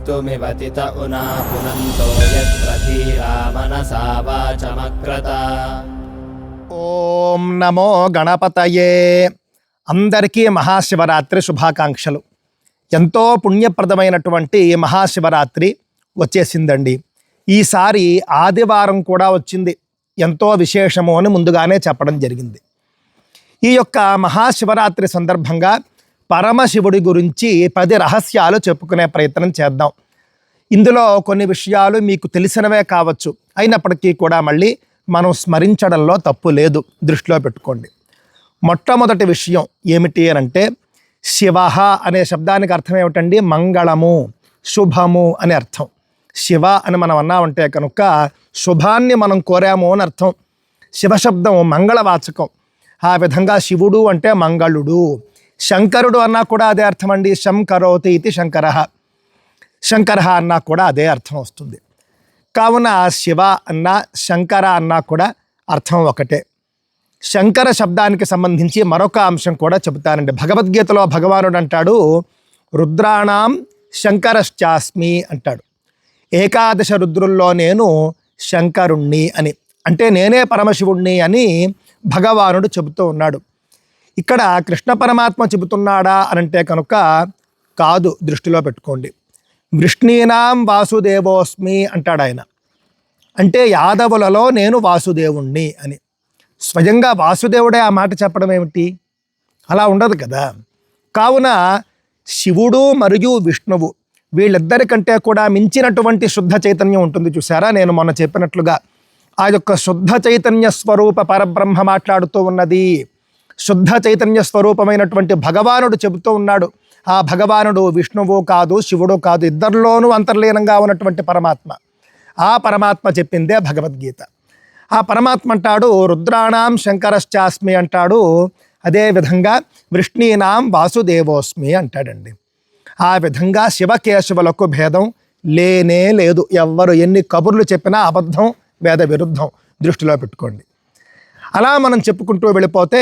कर्तुमिवतित उना पुनन्तो यत्र धीरा मनसा वाचमक्रत। ఓం నమో గణపతయే. అందరికీ మహాశివరాత్రి శుభాకాంక్షలు. ఎంతో పుణ్యప్రదమైనటువంటి మహాశివరాత్రి వచ్చేసిందండి. ఈసారి ఆదివారం కూడా వచ్చింది. ఎంతో విశేషము అని ముందుగానే చెప్పడం జరిగింది. ఈ యొక్క మహాశివరాత్రి సందర్భంగా పరమశివుడి గురించి 10 రహస్యాలు చెప్పుకునే ప్రయత్నం చేద్దాం. ఇందులో కొన్ని విషయాలు మీకు తెలిసినవే కావచ్చు, అయినప్పటికీ కూడా మళ్ళీ మనం స్మరించడంలో తప్పు లేదు, దృష్టిలో పెట్టుకోండి. మొట్టమొదటి విషయం ఏమిటి అనంటే, శివ అనే శబ్దానికి అర్థం ఏమిటండి? మంగళము, శుభము అని అర్థం. శివ అని మనం అన్నామంటే కనుక శుభాన్ని మనం కోరాము అని అర్థం. శివశబ్దం మంగళవాచకం. ఆ విధంగా శివుడు అంటే మంగళుడు. శంకరుడు అన్నా కూడా అదే అర్థం అండి. శంకరోతి ఇది శంకర. శంకర అన్నా కూడా అదే అర్థం వస్తుంది. కావున శివ అన్నా శంకర అన్నా కూడా అర్థం ఒకటే. శంకర శబ్దానికి సంబంధించి మరొక అంశం కూడా చెబుతానండి. భగవద్గీతలో భగవానుడు అంటాడు, రుద్రాణం శంకరశ్చాస్మి అంటాడు. 11 రుద్రుల్లో నేను శంకరుణ్ణి అని, అంటే నేనే పరమశివుణ్ణి అని భగవానుడు చెబుతూ ఉన్నాడు. ఇక్కడ కృష్ణ పరమాత్మ చెబుతున్నాడా అనంటే కనుక కాదు, దృష్టిలో పెట్టుకోండి. వృష్ణీనాం వాసుదేవోస్మి అంటాడు ఆయన. అంటే యాదవులలో నేను వాసుదేవుణ్ణి అని. స్వయంగా వాసుదేవుడే ఆ మాట చెప్పడం ఏమిటి? అలా ఉండదు కదా. కావున శివుడు మరియు విష్ణువు వీళ్ళిద్దరికంటే కూడా మించినటువంటి శుద్ధ చైతన్యం ఉంటుంది చూసారా. నేను మొన్న చెప్పినట్లుగా ఆ యొక్క శుద్ధ చైతన్య స్వరూప పరబ్రహ్మ మాట్లాడుతూ ఉన్నది. శుద్ధ చైతన్య స్వరూపమైనటువంటి భగవానుడు చెబుతూ ఉన్నాడు. ఆ భగవానుడు విష్ణువు కాదు, శివుడు కాదు, ఇద్దరిలోనూ అంతర్లీనంగా ఉన్నటువంటి పరమాత్మ. ఆ పరమాత్మ చెప్పిందే భగవద్గీత. ఆ పరమాత్మ అంటాడు, రుద్రాణం శంకరశ్చాస్మి అంటాడు. అదేవిధంగా వృష్ణీనాం వాసుదేవోస్మి అంటాడండి. ఆ విధంగా శివకేశవులకు భేదం లేనే లేదు. ఎవ్వరు ఎన్ని కబుర్లు చెప్పినా అబద్ధం, వేద విరుద్ధం, దృష్టిలో పెట్టుకోండి. అలా మనం చెప్పుకుంటూ వెళ్ళిపోతే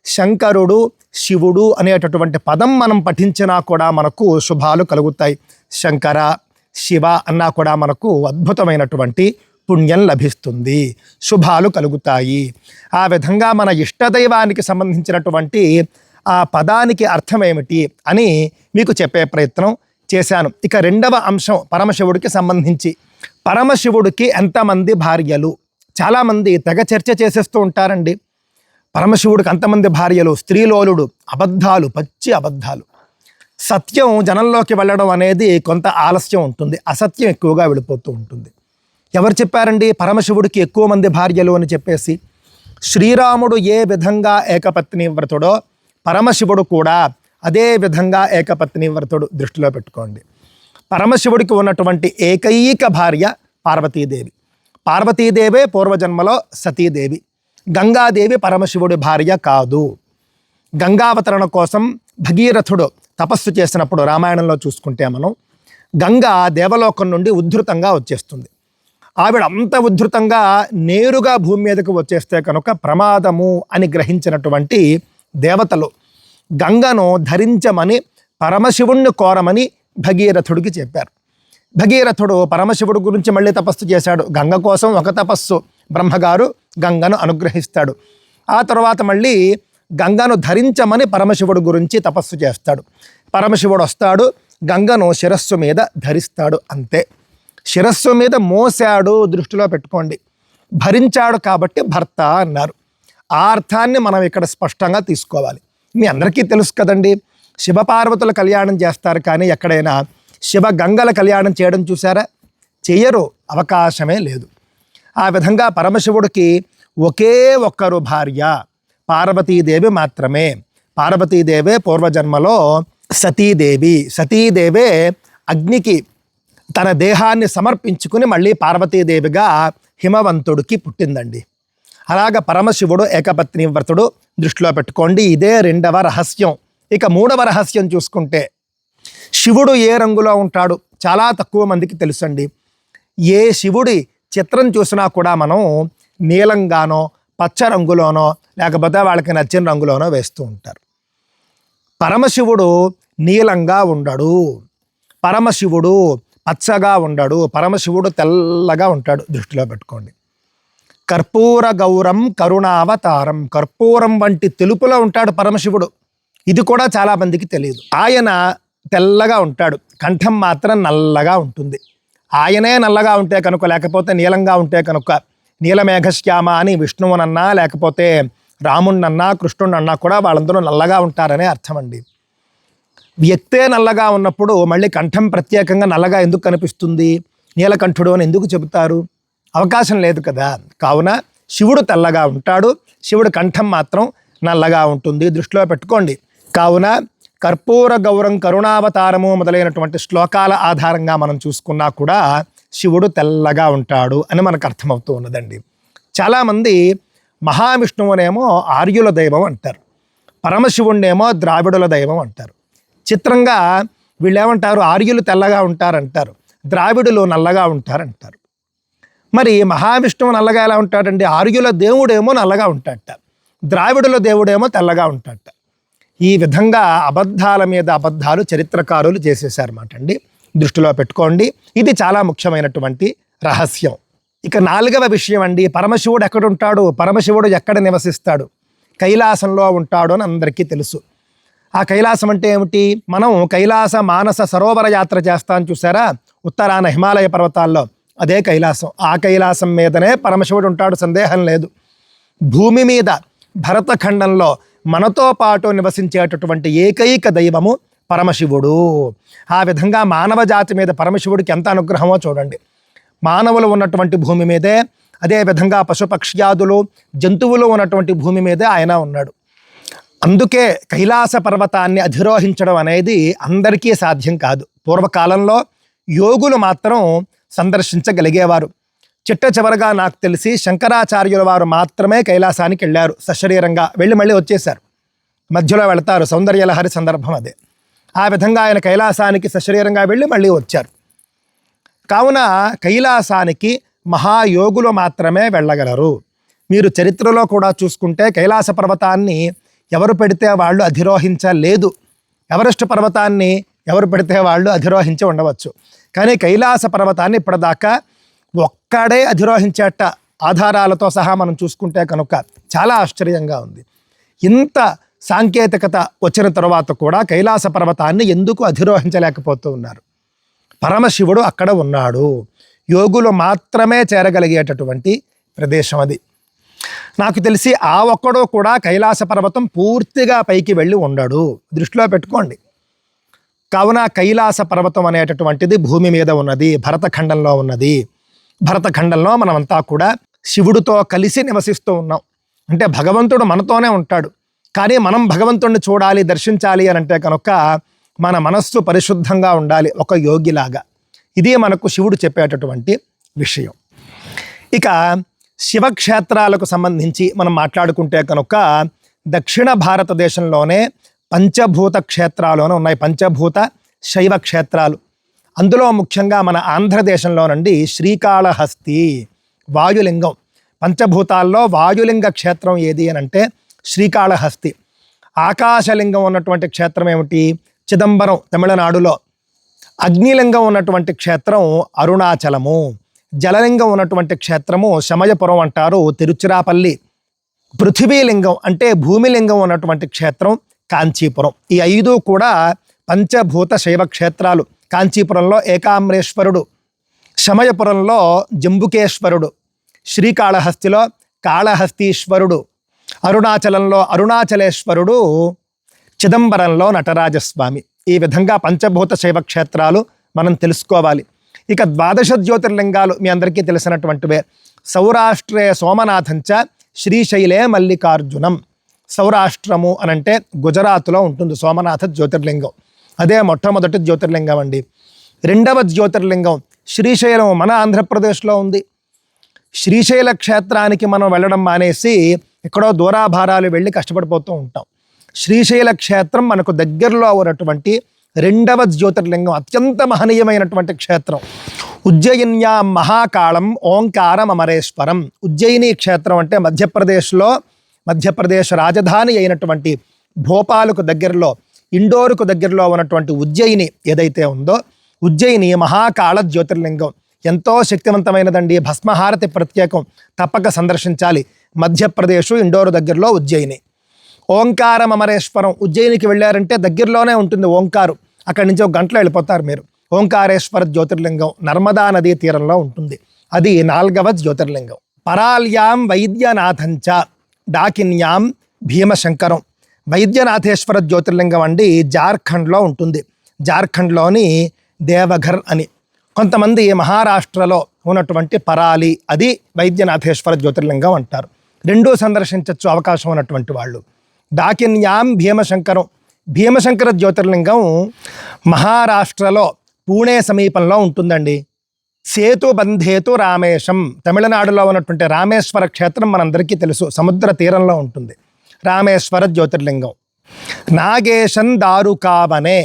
శంకరుడు, శివుడు అనేటటువంటి పదం మనం పఠించినా కూడా మనకు శుభాలు కలుగుతాయి. శంకర, శివ అన్నా కూడా మనకు అద్భుతమైనటువంటి పుణ్యం లభిస్తుంది, శుభాలు కలుగుతాయి. ఆ విధంగా మన ఇష్టదైవానికి సంబంధించినటువంటి ఆ పదానికి అర్థం ఏమిటి అని మీకు చెప్పే ప్రయత్నం చేశాను. ఇక రెండవ అంశం పరమశివుడికి సంబంధించి. పరమశివుడికి ఎంతమంది భార్యలు? చాలామంది తెగ చర్చ చేసేస్తూ ఉంటారండి. పరమశివుడికి అంతమంది భార్యలు, స్త్రీలోలుడు, అబద్ధాలు, పచ్చి అబద్ధాలు. సత్యం జనంలోకి వెళ్ళడం అనేది కొంత ఆలస్యం ఉంటుంది, అసత్యం ఎక్కువగా వెళ్ళిపోతూ ఉంటుంది. ఎవరు చెప్పారండి పరమశివుడికి ఎక్కువ మంది భార్యలు అని చెప్పేసి? శ్రీరాముడు ఏ విధంగా ఏకపత్ని వ్రతుడో పరమశివుడు కూడా అదే విధంగా ఏకపత్ని వ్రతుడు, దృష్టిలో పెట్టుకోండి. పరమశివుడికి ఉన్నటువంటి ఏకైక భార్య పార్వతీదేవి. పార్వతీదేవే పూర్వజన్మలో సతీదేవి. గంగాదేవి పరమశివుడి భార్య కాదు. గంగావతరణ కోసం భగీరథుడు తపస్సు చేసినప్పుడు రామాయణంలో చూసుకుంటే మనం, గంగా దేవలోకం నుండి ఉద్ధృతంగా వచ్చేస్తుంది. ఆవిడ అంత ఉద్ధృతంగా నేరుగా భూమి మీదకు వచ్చేస్తే కనుక ప్రమాదము అని గ్రహించినటువంటి దేవతలు గంగను ధరించమని పరమశివుణ్ణి కోరమని భగీరథుడికి చెప్పారు. భగీరథుడు పరమశివుడి గురించి మళ్ళీ తపస్సు చేశాడు. గంగ కోసం ఒక తపస్సు, బ్రహ్మగారు గంగను అనుగ్రహిస్తాడు. ఆ తర్వాత మళ్ళీ గంగను ధరించమని పరమశివుడి గురించి తపస్సు చేస్తాడు. పరమశివుడు వస్తాడు, గంగను శిరస్సు మీద ధరిస్తాడు. అంతే. శిరస్సు మీద మోసాడు, దృష్టిలో పెట్టుకోండి. భరించాడు కాబట్టి భర్త అన్నారు. ఆ అర్థాన్ని మనం ఇక్కడ స్పష్టంగా తీసుకోవాలి. మీ అందరికీ తెలుసు కదండి, శివపార్వతుల కళ్యాణం చేస్తారు, కానీ ఎక్కడైనా శివ గంగల కళ్యాణం చేయడం చూసారా? చెయ్యరు, అవకాశమే లేదు. ఆ విధంగా పరమశివుడికి ఒకే ఒక్కరు భార్య, పార్వతీదేవి మాత్రమే. పార్వతీదేవే పూర్వజన్మలో సతీదేవి. సతీదేవే అగ్నికి తన దేహాన్ని సమర్పించుకుని మళ్ళీ పార్వతీదేవిగా హిమవంతుడికి పుట్టిందండి. అలాగ పరమశివుడు ఏకపత్ని వ్రతుడు, దృష్టిలో పెట్టుకోండి. ఇదే రెండవ రహస్యం. ఇక మూడవ రహస్యం చూసుకుంటే, శివుడు ఏ రంగులో ఉంటాడు? చాలా తక్కువ మందికి తెలుసండి. ఏ శివుడి చిత్రం చూసినా కూడా మనం నీలంగానో పచ్చ రంగులోనో లేకపోతే వాళ్ళకి నచ్చిన రంగులోనో వేస్తూ ఉంటారు. పరమశివుడు నీలంగా ఉండడు. పరమశివుడు పచ్చగా ఉండడు, పరమశివుడు తెల్లగా ఉంటాడు, దృష్టిలో పెట్టుకోండి. కర్పూర గౌరం కరుణావతారం, కర్పూరం వంటి తెలుపులో ఉంటాడు పరమశివుడు. ఇది కూడా చాలా మందికి తెలియదు. ఆయన తెల్లగా ఉంటాడు, కంఠం మాత్రం నల్లగా ఉంటుంది. ఆయనే నల్లగా ఉంటే కనుక, లేకపోతే నీలంగా ఉంటే కనుక, నీలమేఘశ్యామ అని విష్ణువునన్నా లేకపోతే రాముణ్ణన్నా కృష్ణుణ్ణన్నా కూడా వాళ్ళందరూ నల్లగా ఉంటారనే అర్థం అండి. వ్యక్తే నల్లగా ఉన్నప్పుడు మళ్ళీ కంఠం ప్రత్యేకంగా నల్లగా ఎందుకు కనిపిస్తుంది, నీలకంఠుడు అని ఎందుకు చెబుతారు? అవకాశం లేదు కదా. కావున శివుడు తెల్లగా ఉంటాడు, శివుడు కంఠం మాత్రం నల్లగా ఉంటుంది, దృష్టిలో పెట్టుకోండి. కావున కర్పూర గౌరం కరుణావతారము మొదలైనటువంటి శ్లోకాల ఆధారంగా మనం చూసుకున్నా కూడా శివుడు తెల్లగా ఉంటాడు అని మనకు అర్థమవుతూ ఉన్నదండి. చాలామంది మహావిష్ణువునేమో ఆర్యుల దైవం అంటారు, పరమశివుణ్ణేమో ద్రావిడుల దైవం అంటారు. చిత్రంగా వీళ్ళు ఏమంటారు, ఆర్యులు తెల్లగా ఉంటారంటారు, ద్రావిడులు నల్లగా ఉంటారంటారు. మరి మహావిష్ణువు నల్లగా ఎలా ఉంటాడండి? ఆర్యుల దేవుడేమో నల్లగా ఉంటాడట, ద్రావిడుల దేవుడేమో తెల్లగా ఉంటాడట. ఈ విధంగా అబద్ధాల మీద అబద్ధాలు చరిత్రకారులు చేసేసారన్నమాట అండి, దృష్టిలో పెట్టుకోండి. ఇది చాలా ముఖ్యమైనటువంటి రహస్యం. ఇక 4వ విషయం అండి, పరమశివుడు ఎక్కడుంటాడు, పరమశివుడు ఎక్కడ నివసిస్తాడు? కైలాసంలో ఉంటాడు అని అందరికీ తెలుసు. ఆ కైలాసం అంటే ఏమిటి? మనం కైలాస మానస సరోవర యాత్ర చేస్తాం చూసారా, ఉత్తరాన హిమాలయ పర్వతాల్లో, అదే కైలాసం. ఆ కైలాసం మీదనే పరమశివుడు ఉంటాడు, సందేహం లేదు. భూమి మీద భరతఖండంలో మనతో పాటు నివసించేటటువంటి ఏకైక దైవము పరమశివుడు. ఆ విధంగా మానవ జాతి మీద పరమశివుడికి ఎంత అనుగ్రహమో చూడండి. మానవులు ఉన్నటువంటి భూమి మీదే, అదేవిధంగా పశుపక్ష్యాదులు జంతువులు ఉన్నటువంటి భూమి మీదే ఆయన ఉన్నాడు. అందుకే కైలాస పర్వతాన్ని అధిరోహించడం అనేది అందరికీ సాధ్యం కాదు. పూర్వకాలంలో యోగులు మాత్రం సందర్శించగలిగేవారు. చిట్ట చివరగా నాకు తెలిసి శంకరాచార్యుల వారు మాత్రమే కైలాసానికి వెళ్ళారు, సశరీరంగా వెళ్ళి మళ్ళీ వచ్చేశారు. మధ్యలో వెళతారు, సౌందర్యలహరి సందర్భం అదే. ఆ విధంగా ఆయన కైలాసానికి సశరీరంగా వెళ్ళి మళ్ళీ వచ్చారు. కావున కైలాసానికి మహాయోగులు మాత్రమే వెళ్ళగలరు. మీరు చరిత్రలో కూడా చూసుకుంటే కైలాస పర్వతాన్ని ఎవరు పెడితే వాళ్ళు అధిరోహించలేదు, ఎవరెస్ట్ పర్వతాన్ని ఎవరు పెడితే వాళ్ళు అధిరోహించి ఉండవచ్చు. కానీ కైలాస పర్వతాన్ని ఇప్పటిదాకా ఒక్కడే అధిరోహించేట, ఆధారాలతో సహా మనం చూసుకుంటే కనుక చాలా ఆశ్చర్యంగా ఉంది. ఇంత సాంకేతికత వచ్చిన తర్వాత కూడా కైలాస పర్వతాన్ని ఎందుకు అధిరోహించలేకపోతూ ఉన్నారు? పరమశివుడు అక్కడ ఉన్నాడు, యోగులు మాత్రమే చేరగలిగేటటువంటి ప్రదేశం అది. నాకు తెలిసి ఆ ఒక్కడో కూడా కైలాస పర్వతం పూర్తిగా పైకి వెళ్ళి ఉండడు, దృష్టిలో పెట్టుకోండి. కావున కైలాస పర్వతం అనేటటువంటిది భూమి మీద ఉన్నది, భరతఖండంలో ఉన్నది. భరతఖండంలో మనమంతా కూడా శివుడితో కలిసి నివసిస్తూ ఉన్నాం. అంటే భగవంతుడు మనతోనే ఉంటాడు, కానీ మనం భగవంతుడిని చూడాలి, దర్శించాలి అని అంటే కనుక మన మనస్సు పరిశుద్ధంగా ఉండాలి, ఒక యోగిలాగా. ఇది మనకు శివుడు చెప్పేటటువంటి విషయం. ఇక శివక్షేత్రాలకు సంబంధించి మనం మాట్లాడుకుంటే కనుక దక్షిణ భారతదేశంలోనే పంచభూత క్షేత్రాలునే ఉన్నాయి, పంచభూత శైవ క్షేత్రాలు. అందులో ముఖ్యంగా మన ఆంధ్రదేశంలోనండి శ్రీకాళహస్తి వాయులింగం. పంచభూతాల్లో వాయులింగ క్షేత్రం ఏది అని అంటే శ్రీకాళహస్తి. ఆకాశలింగం ఉన్నటువంటి క్షేత్రం ఏమిటి? చిదంబరం తమిళనాడులో. అగ్నిలింగం ఉన్నటువంటి క్షేత్రం అరుణాచలము. జలలింగం ఉన్నటువంటి క్షేత్రము శమయపురం అంటారు, తిరుచిరాపల్లి. పృథివీలింగం అంటే భూమిలింగం ఉన్నటువంటి క్షేత్రం కాంచీపురం. ఈ 5 కూడా పంచభూత శైవ క్షేత్రాలు. కాంచీపురంలో ఏకామ్రేశ్వరుడు, శమయపురంలో జంబుకేశ్వరుడు, శ్రీకాళహస్తిలో కాళహస్తీశ్వరుడు, అరుణాచలంలో అరుణాచలేశ్వరుడు, చిదంబరంలో నటరాజస్వామి. ఈ విధంగా పంచభూత శైవ క్షేత్రాలు మనం తెలుసుకోవాలి. ఇక 12 జ్యోతిర్లింగాలు మీ అందరికీ తెలిసినటువంటివే. సౌరాష్ట్రే సోమనాథంచ శ్రీశైలే మల్లికార్జునం. సౌరాష్ట్రము అనంటే గుజరాత్లో ఉంటుంది సోమనాథ జ్యోతిర్లింగం, అదే మొట్టమొదటి జ్యోతిర్లింగం అండి. 2వ జ్యోతిర్లింగం శ్రీశైలం మన ఆంధ్రప్రదేశ్లో ఉంది. శ్రీశైల క్షేత్రానికి మనం వెళ్ళడం మానేసి ఎక్కడో దూరాభారాలు వెళ్ళి కష్టపడిపోతూ ఉంటాం. శ్రీశైల క్షేత్రం మనకు దగ్గరలో ఉన్నటువంటి 2వ జ్యోతిర్లింగం, అత్యంత మహనీయమైనటువంటి క్షేత్రం. ఉజ్జయిన్యా మహాకాళం ఓంకారం అమరేశ్వరం. ఉజ్జయిని క్షేత్రం అంటే మధ్యప్రదేశ్ రాజధాని అయినటువంటి భోపాలకు దగ్గరలో, ఇండోరుకు దగ్గరలో ఉన్నటువంటి ఉజ్జయిని ఏదైతే ఉందో, ఉజ్జయిని మహాకాళ జ్యోతిర్లింగం ఎంతో శక్తివంతమైనదండి. భస్మహారతి ప్రత్యేకం, తప్పక సందర్శించాలి. మధ్యప్రదేశ్ ఇండోరు దగ్గరలో ఉజ్జయిని. ఓంకారం అమరేశ్వరం, ఉజ్జయినికి వెళ్ళారంటే దగ్గరలోనే ఉంటుంది ఓంకారు. అక్కడి నుంచి 1 గంటలో వెళ్ళిపోతారు మీరు. ఓంకారేశ్వర జ్యోతిర్లింగం నర్మదా నదీ తీరంలో ఉంటుంది. అది 4వ జ్యోతిర్లింగం. పరాల్యాం వైద్యనాథంచ డాకిన్యాం భీమశంకరం. వైద్యనాథేశ్వర జ్యోతిర్లింగం అండి జార్ఖండ్లో ఉంటుంది. జార్ఖండ్లోని దేవఘర్ అని. కొంతమంది మహారాష్ట్రలో ఉన్నటువంటి పరాలి, అది వైద్యనాథేశ్వర జ్యోతిర్లింగం అంటారు. రెండూ సందర్శించవచ్చు అవకాశం ఉన్నటువంటి వాళ్ళు. డాకిన్యాం భీమశంకరం, భీమశంకర జ్యోతిర్లింగం మహారాష్ట్రలో పూణే సమీపంలో ఉంటుందండి. సేతుబంధేతు రామేశం, తమిళనాడులో ఉన్నటువంటి రామేశ్వర క్షేత్రం మనందరికీ తెలుసు, సముద్ర తీరంలో ఉంటుంది. రామేశ్వర జ్యోతిర్లింగం. నాగేశం దారుకావనే,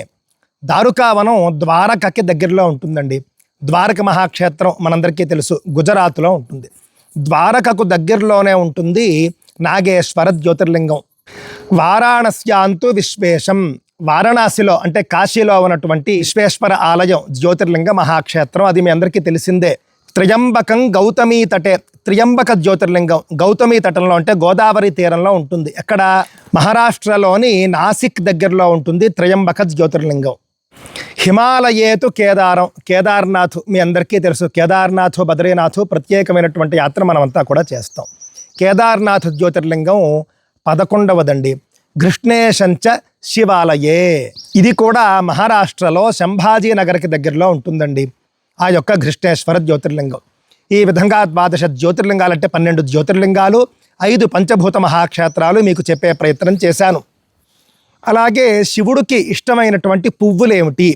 దారుకావనం ద్వారకకి దగ్గరలో ఉంటుందండి. ద్వారక మహాక్షేత్రం మనందరికీ తెలుసు, గుజరాత్లో ఉంటుంది. ద్వారకకు దగ్గరలోనే ఉంటుంది నాగేశ్వర జ్యోతిర్లింగం. వారాణస్యాంతు విశ్వేశం, వారణాసిలో అంటే కాశీలో ఉన్నటువంటి విశ్వేశ్వర ఆలయం జ్యోతిర్లింగ మహాక్షేత్రం, అది మీ అందరికీ తెలిసిందే. త్రయంబకం గౌతమీ తటే, త్రయంబక జ్యోతిర్లింగం గౌతమీ తటంలో అంటే గోదావరి తీరంలో ఉంటుంది. ఎక్కడ? మహారాష్ట్రలోని నాసిక్ దగ్గరలో ఉంటుంది త్రయంబక జ్యోతిర్లింగం. హిమాలయేతు కేదారం, కేదార్నాథ్ మీ అందరికీ తెలుసు. కేదార్నాథ్ బద్రీనాథ్ ప్రత్యేకమైనటువంటి యాత్ర మనమంతా కూడా చేస్తాం. కేదార్నాథ్ జ్యోతిర్లింగం 11వదండి. కృష్ణేశంచ శివాలయే, ఇది కూడా మహారాష్ట్రలో సంభాజీ నగర్కి దగ్గరలో ఉంటుందండి ఆ యొక్క కృష్ణేశ్వర జ్యోతిర్లింగం. ఈ విధంగా 12 జ్యోతిర్లింగాలంటే 12 జ్యోతిర్లింగాలు, 5 పంచభూత మహాక్షేత్రాలు మీకు చెప్పే ప్రయత్నం చేశాను. అలాగే శివుడికి ఇష్టమైనటువంటి పువ్వులేమిటి,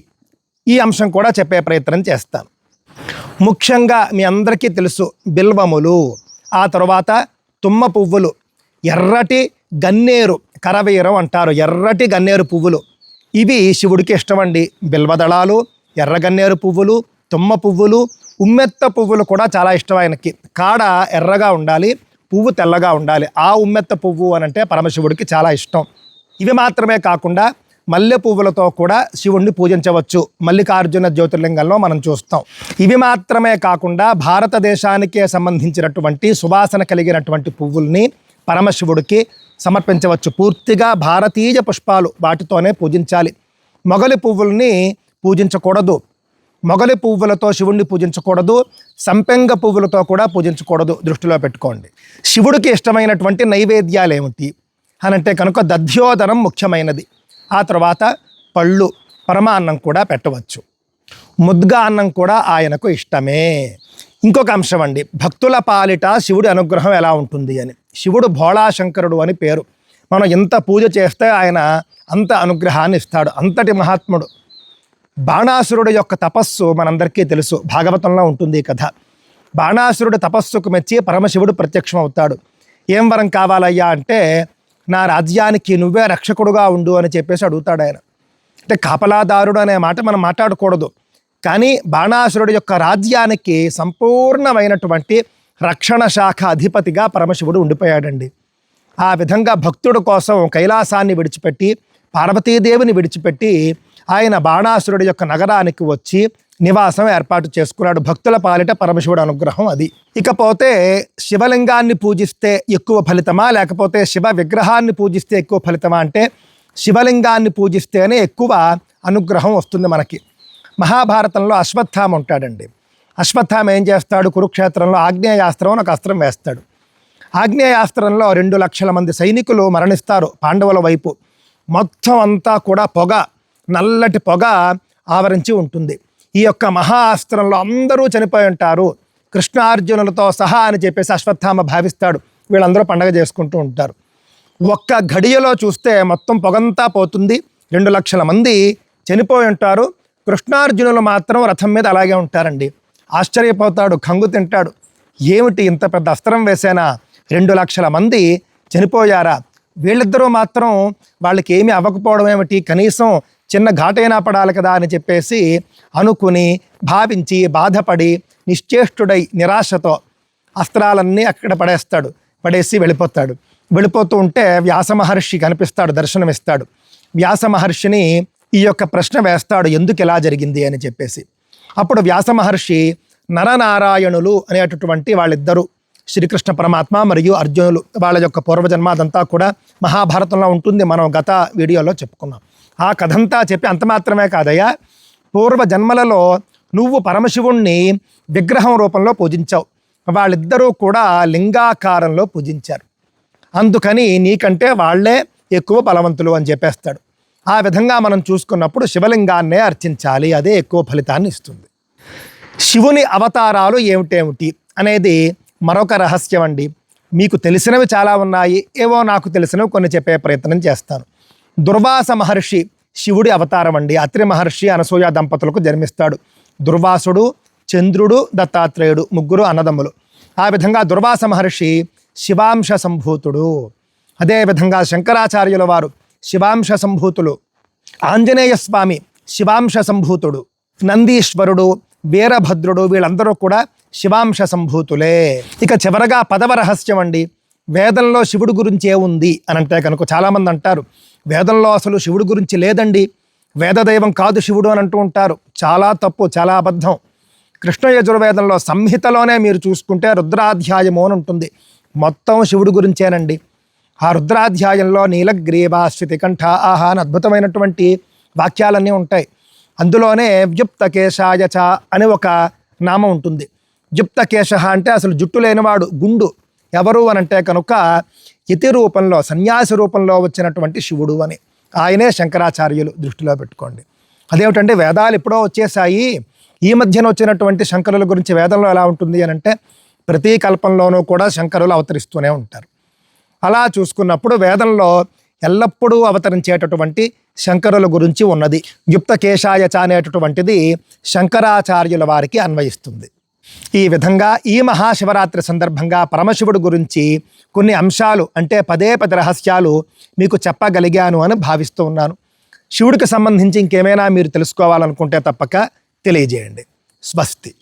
ఈ అంశం కూడా చెప్పే ప్రయత్నం చేస్తాను. ముఖ్యంగా మీ అందరికీ తెలుసు బిల్వములు, ఆ తర్వాత తుమ్మ పువ్వులు, ఎర్రటి గన్నేరు, కరవీరం అంటారు, ఎర్రటి గన్నేరు పువ్వులు, ఇవి శివుడికి ఇష్టమండి. బిల్వదళాలు, ఎర్ర గన్నేరు పువ్వులు, తుమ్మ పువ్వులు, ఉమ్మెత్త పువ్వులు కూడా చాలా ఇష్టం ఆయనకి. కాడ ఎర్రగా ఉండాలి, పువ్వు తెల్లగా ఉండాలి. ఆ ఉమ్మెత్త పువ్వు అనంటే పరమశివుడికి చాలా ఇష్టం. ఇవి మాత్రమే కాకుండా మల్లె పువ్వులతో కూడా శివుణ్ణి పూజించవచ్చు, మల్లికార్జున జ్యోతిర్లింగంలో మనం చూస్తాం. ఇవి మాత్రమే కాకుండా భారతదేశానికే సంబంధించినటువంటి సువాసన కలిగినటువంటి పువ్వుల్ని పరమశివుడికి సమర్పించవచ్చు. పూర్తిగా భారతీయ పుష్పాలు, వాటితోనే పూజించాలి. మొగలి పువ్వుల్ని పూజించకూడదు, మొగలి పువ్వులతో శివుణ్ణి పూజించకూడదు, సంపెంగ పువ్వులతో కూడా పూజించకూడదు, దృష్టిలో పెట్టుకోండి. శివుడికి ఇష్టమైనటువంటి నైవేద్యాలు ఏమిటి అనంటే కనుక దధ్యోదనం ముఖ్యమైనది. ఆ తర్వాత పళ్ళు, పరమాన్నం కూడా పెట్టవచ్చు. ముద్గా అన్నం కూడా ఆయనకు ఇష్టమే. ఇంకొక అంశం అండి, భక్తుల పాలిట శివుడి అనుగ్రహం ఎలా ఉంటుంది అని. శివుడు భోళాశంకరుడు అని పేరు. మనం ఎంత పూజ చేస్తే ఆయన అంత అనుగ్రహాన్ని ఇస్తాడు, అంతటి మహాత్ముడు. బాణాసురుడు యొక్క తపస్సు మనందరికీ తెలుసు, భాగవతంలో ఉంటుంది ఈ కథ. బాణాసురుడు తపస్సుకు మెచ్చి పరమశివుడు ప్రత్యక్షం అవుతాడు. ఏం వరం కావాలయ్యా అంటే, నా రాజ్యానికి నువ్వే రక్షకుడుగా ఉండు అని చెప్పేసి అడుగుతాడు ఆయన. అంటే కాపలాదారుడు అనే మాట మనం మాట్లాడకూడదు, కానీ బాణాసురుడు యొక్క రాజ్యానికి సంపూర్ణమైనటువంటి రక్షణ శాఖ అధిపతిగా పరమశివుడు ఉండిపోయాడండి. ఆ విధంగా భక్తుడు కోసం కైలాసాన్ని విడిచిపెట్టి, పార్వతీదేవిని విడిచిపెట్టి ఆయన బాణాసురుడి యొక్క నగరానికి వచ్చి నివాసం ఏర్పాటు చేసుకున్నాడు. భక్తుల పాలిట పరమశివుడు అనుగ్రహం అది. ఇకపోతే శివలింగాన్ని పూజిస్తే ఎక్కువ ఫలితమా, లేకపోతే శివ విగ్రహాన్ని పూజిస్తే ఎక్కువ ఫలితమా అంటే శివలింగాన్ని పూజిస్తేనే ఎక్కువ అనుగ్రహం వస్తుంది మనకి. మహాభారతంలో అశ్వత్థామ ఉంటాడండి. అశ్వత్థామ ఏం చేస్తాడు, కురుక్షేత్రంలో ఆగ్నేయాస్త్రం అని ఒక అస్త్రం వేస్తాడు. ఆగ్నేయాస్త్రంలో 2 లక్షల మంది సైనికులు మరణిస్తారు పాండవుల వైపు. మొత్తం అంతా కూడా పొగ, నల్లటి పొగ ఆవరించి ఉంటుంది. ఈ యొక్క మహా అస్త్రంలో అందరూ చనిపోయి ఉంటారు, కృష్ణార్జునులతో సహా అని చెప్పేసి అశ్వత్థామ భావిస్తాడు. వీళ్ళందరూ పండగ చేసుకుంటూ ఉంటారు. ఒక్క ఘడియలో చూస్తే మొత్తం పొగంతా పోతుంది, 2 లక్షల మంది చనిపోయి ఉంటారు. కృష్ణార్జునులు మాత్రం రథం మీద అలాగే ఉంటారండి. ఆశ్చర్యపోతాడు, కంగు తింటాడు. ఏమిటి ఇంత పెద్ద అస్త్రం వేసేనా, 2 లక్షల మంది చనిపోయారా, వీళ్ళిద్దరూ మాత్రం వాళ్ళకి ఏమీ అవ్వకపోవడం ఏమిటి, కనీసం చిన్న ఘాటైనా పడాలి కదా అని చెప్పేసి అనుకుని భావించి బాధపడి నిశ్చేష్టుడై నిరాశతో అస్త్రాలన్నీ అక్కడ పడేసి వెళ్ళిపోతాడు. వెళ్ళిపోతూ ఉంటే వ్యాస మహర్షి కనిపిస్తాడు, దర్శనమిస్తాడు. వ్యాస మహర్షిని ఈ యొక్క ప్రశ్న వేస్తాడు, ఎందుకు ఇలా జరిగింది అని చెప్పేసి. అప్పుడు వ్యాస మహర్షి నరనారాయణులు అనేటటువంటి వాళ్ళిద్దరూ, శ్రీకృష్ణ పరమాత్మ మరియు అర్జునులు, వాళ్ళ యొక్క పూర్వజన్మ అదంతా కూడా మహాభారతంలో ఉంటుంది. మనం గత వీడియోలో చెప్పుకున్నాం. ఆ కథంతా చెప్పి అంత మాత్రమే కాదయ్యా, పూర్వజన్మలలో నువ్వు పరమశివుణ్ణి విగ్రహం రూపంలో పూజించావు, వాళ్ళిద్దరూ కూడా లింగాకారంలో పూజించారు, అందుకని నీకంటే వాళ్ళే ఎక్కువ బలవంతులు అని చెప్పేస్తాడు. ఆ విధంగా మనం చూసుకున్నప్పుడు శివలింగాన్నే అర్చించాలి, అదే ఎక్కువ ఫలితాన్ని ఇస్తుంది. శివుని అవతారాలు ఏమిటేమిటి అనేది మరొక రహస్యం అండి. మీకు తెలిసినవి చాలా ఉన్నాయి, ఏవో నాకు తెలిసినవి కొన్ని చెప్పే ప్రయత్నం చేస్తాను. దుర్వాస మహర్షి శివుడి అవతారం అండి. అత్రి మహర్షి అనసూయ దంపతులకు జన్మిస్తాడు. దుర్వాసుడు, చంద్రుడు, దత్తాత్రేయుడు ముగ్గురు అన్నదమ్ములు. ఆ విధంగా దుర్వాస మహర్షి శివాంశ సంభూతుడు. అదేవిధంగా శంకరాచార్యుల వారు శివాంశ సంభూతులు. ఆంజనేయ స్వామి శివాంశ సంభూతుడు. నందీశ్వరుడు, వీరభద్రుడు వీళ్ళందరూ కూడా శివాంశ సంభూతులే. ఇక చివరగా పదవ రహస్యం అండి. వేదంలో శివుడు గురించి ఏముంది అని అంటే కనుక చాలామంది అంటారు, వేదంలో అసలు శివుడు గురించి లేదండి, వేదదైవం కాదు శివుడు అని అంటూ ఉంటారు. చాలా తప్పు, చాలా అబద్ధం. కృష్ణ యజుర్వేదంలో సంహితలోనే మీరు చూసుకుంటే రుద్రాధ్యాయము అని ఉంటుంది, మొత్తం శివుడు గురించేనండి. ఆ రుద్రాధ్యాయంలో నీలగ్రీవాశ్రితి కంఠ ఆహా అని అద్భుతమైనటువంటి వాక్యాలన్నీ ఉంటాయి. అందులోనే వ్యుప్తకేశాయ చ అని ఒక నామం ఉంటుంది. వ్యుప్తకేశ అంటే అసలు జుట్టు లేనివాడు, గుండు ఎవరు అని అంటే కనుక యతి రూపంలో, సన్యాసి రూపంలో వచ్చినటువంటి శివుడు అని. ఆయనే శంకరాచార్యులు, దృష్టిలో పెట్టుకోండి. అదేమిటంటే వేదాలు ఎప్పుడో వచ్చేసాయి, ఈ మధ్యన వచ్చినటువంటి శంకరుల గురించి వేదంలో ఎలా ఉంటుంది అని అంటే ప్రతి కల్పంలోనూ కూడా శంకరులు అవతరిస్తూనే ఉంటారు. అలా చూసుకున్నప్పుడు వేదంలో ఎల్లప్పుడూ అవతరించేటటువంటి శంకరుల గురించి ఉన్నది. యుక్తకేశాయచ అనేటటువంటిది శంకరాచార్యుల వారికి అన్వయిస్తుంది. ఈ విధంగా ఈ మహాశివరాత్రి సందర్భంగా పరమశివుడు గురించి కొన్ని అంశాలు అంటే పదే పది రహస్యాలు మీకు చెప్పగలిగాను అని భావిస్తూ ఉన్నాను. శివుడికి సంబంధించి ఇంకేమైనా మీరు తెలుసుకోవాలనుకుంటే తప్పక తెలియజేయండి. స్వస్తి.